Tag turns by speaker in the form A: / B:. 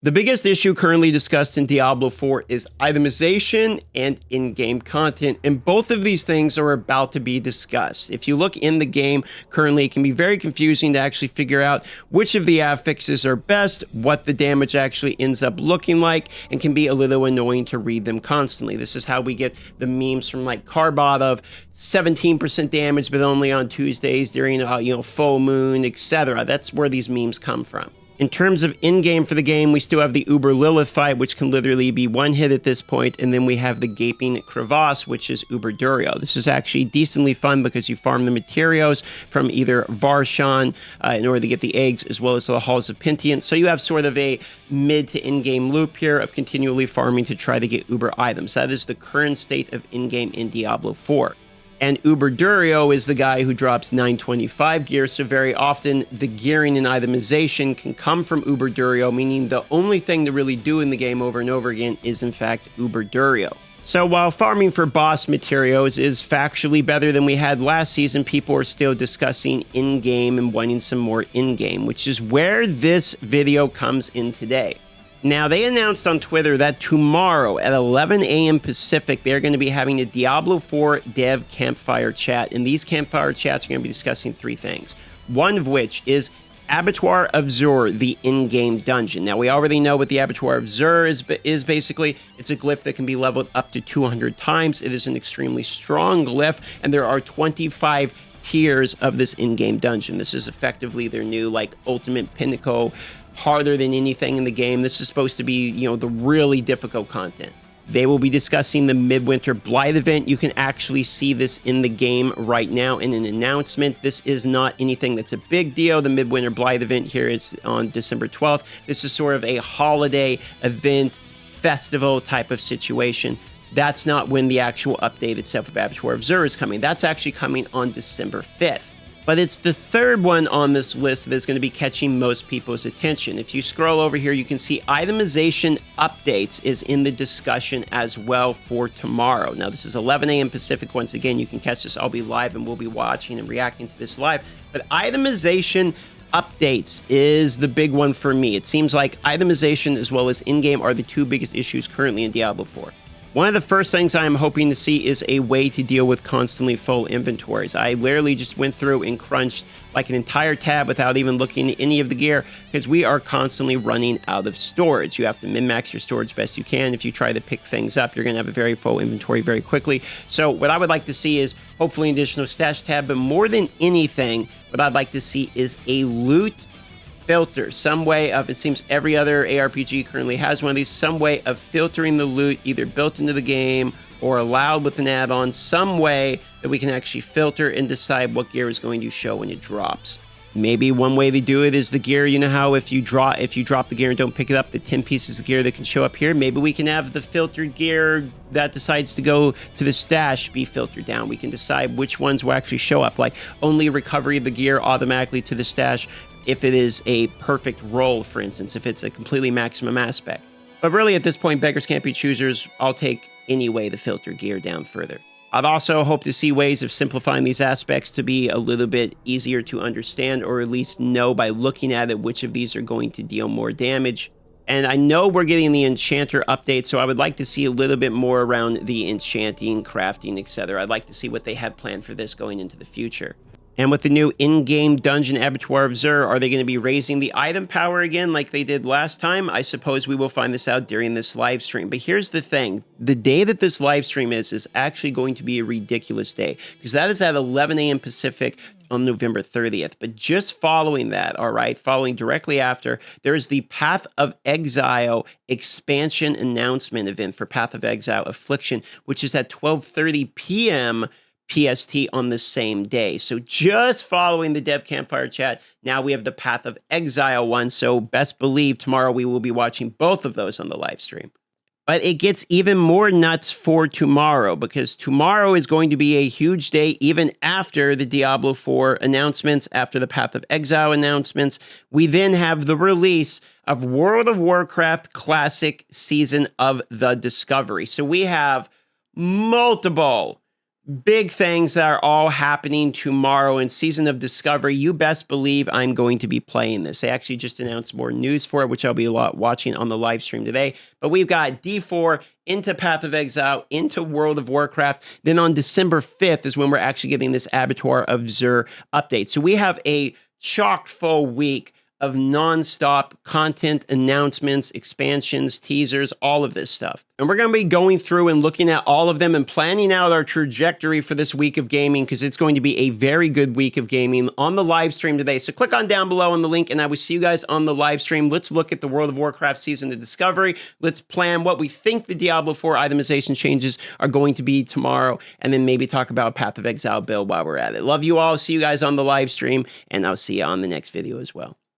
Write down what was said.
A: The biggest issue currently discussed in Diablo 4 is itemization and in-game content, and both of these things are about to be discussed. If you look in the game currently, it can be very confusing to actually figure out which of the affixes are best, what the damage actually ends up looking like, and can be a little annoying to read them constantly. This is how we get the memes from like Carbot of 17% damage, but only on Tuesdays during full moon, etc. That's where these memes come from. In terms of in-game for the game, we still have the Uber Lilith fight, which can literally be one hit at this point, and then we have the Gaping Crevasse, which is Uber Durio. This is actually decently fun because you farm the materials from either Varshan in order to get the eggs, as well as the Halls of Pentient. So you have sort of a mid to in-game loop here of continually farming to try to get Uber items. That is the current state of in-game in Diablo 4. And Uber Durio is the guy who drops 925 gear, so very often the gearing and itemization can come from Uber Durio, meaning the only thing to really do in the game over and over again is in fact Uber Durio. So while farming for boss materials is factually better than we had last season, people are still discussing in-game and wanting some more in-game, which is where this video comes in today. Now, they announced on Twitter that tomorrow at 11 a.m. Pacific, they're going to be having a Diablo 4 dev campfire chat, and these campfire chats are going to be discussing three things, one of which is Abattoir of Zur, the in-game dungeon. Now, we already know what the Abattoir of Zur is basically. It's a glyph that can be leveled up to 200 times. It is an extremely strong glyph, and there are 25 tiers of this in-game dungeon. This is effectively their new, ultimate pinnacle, harder than anything in the game. This is supposed to be, the really difficult content. They will be discussing the Midwinter Blight event. You can actually see this in the game right now in an announcement. This is not anything that's a big deal. The Midwinter Blight event here is on December 12th. This is sort of a holiday event, festival type of situation. That's not when the actual update itself of Abattoir of Zur is coming. That's actually coming on December 5th. But it's the third one on this list that's going to be catching most people's attention. If you scroll over here, you can see itemization updates is in the discussion as well for tomorrow. Now, this is 11 a.m. Pacific. Once again, you can catch this. I'll be live and we'll be watching and reacting to this live. But itemization updates is the big one for me. It seems like itemization as well as in-game are the two biggest issues currently in Diablo 4. One of the first things I'm hoping to see is a way to deal with constantly full inventories. I literally just went through and crunched like an entire tab without even looking at any of the gear because we are constantly running out of storage. You have to min-max your storage best you can. If you try to pick things up, you're going to have a very full inventory very quickly. So what I would like to see is hopefully an additional stash tab, but more than anything, what I'd like to see is a loot filter, some way of, it seems every other ARPG currently has one of these, some way of filtering the loot either built into the game or allowed with an add-on, some way that we can actually filter and decide what gear is going to show when it drops. Maybe one way to do it is the gear, you know how if you drop the gear and don't pick it up, the 10 pieces of gear that can show up here, maybe we can have the filtered gear that decides to go to the stash be filtered down. We can decide which ones will actually show up, like only recovery of the gear automatically to the stash if it is a perfect roll, for instance, if it's a completely maximum aspect. But really at this point, beggars can't be choosers. I'll take any way to filter gear down further. I'd also hope to see ways of simplifying these aspects to be a little bit easier to understand, or at least know by looking at it which of these are going to deal more damage. And I know we're getting the Enchanter update, so I would like to see a little bit more around the enchanting, crafting, etc. I'd like to see what they have planned for this going into the future. And with the new in-game dungeon Abattoir of Zur, are they going to be raising the item power again like they did last time? I suppose we will find this out during this live stream. But here's the thing. The day that this live stream is actually going to be a ridiculous day, because that is at 11 a.m. Pacific on November 30th. But just following that, all right, following directly after, there is the Path of Exile expansion announcement event for Path of Exile Affliction, which is at 12:30 p.m. PST on the same day. So just following the dev campfire chat, now we have the Path of Exile one. So best believe tomorrow we will be watching both of those on the live stream. But it gets even more nuts for tomorrow, because tomorrow is going to be a huge day even after the Diablo 4 announcements, after the Path of Exile announcements. We then have the release of World of Warcraft Classic Season of the Discovery. So we have multiple big things that are all happening tomorrow in Season of Discovery. You best believe I'm going to be playing this. They actually just announced more news for it, which I'll be watching on the live stream today. But we've got D4 into Path of Exile, into World of Warcraft. Then on December 5th is when we're actually getting this Abattoir of Xur update. So we have a chock-full week of non-stop content, announcements, expansions, teasers, all of this stuff. And we're going to be going through and looking at all of them and planning out our trajectory for this week of gaming, because it's going to be a very good week of gaming on the live stream today. So click on down below on the link and I will see you guys on the live stream. Let's look at the World of Warcraft Season of Discovery. Let's plan what we think the Diablo 4 itemization changes are going to be tomorrow, and then maybe talk about Path of Exile build while we're at it. Love you all. See you guys on the live stream, and I'll see you on the next video as well.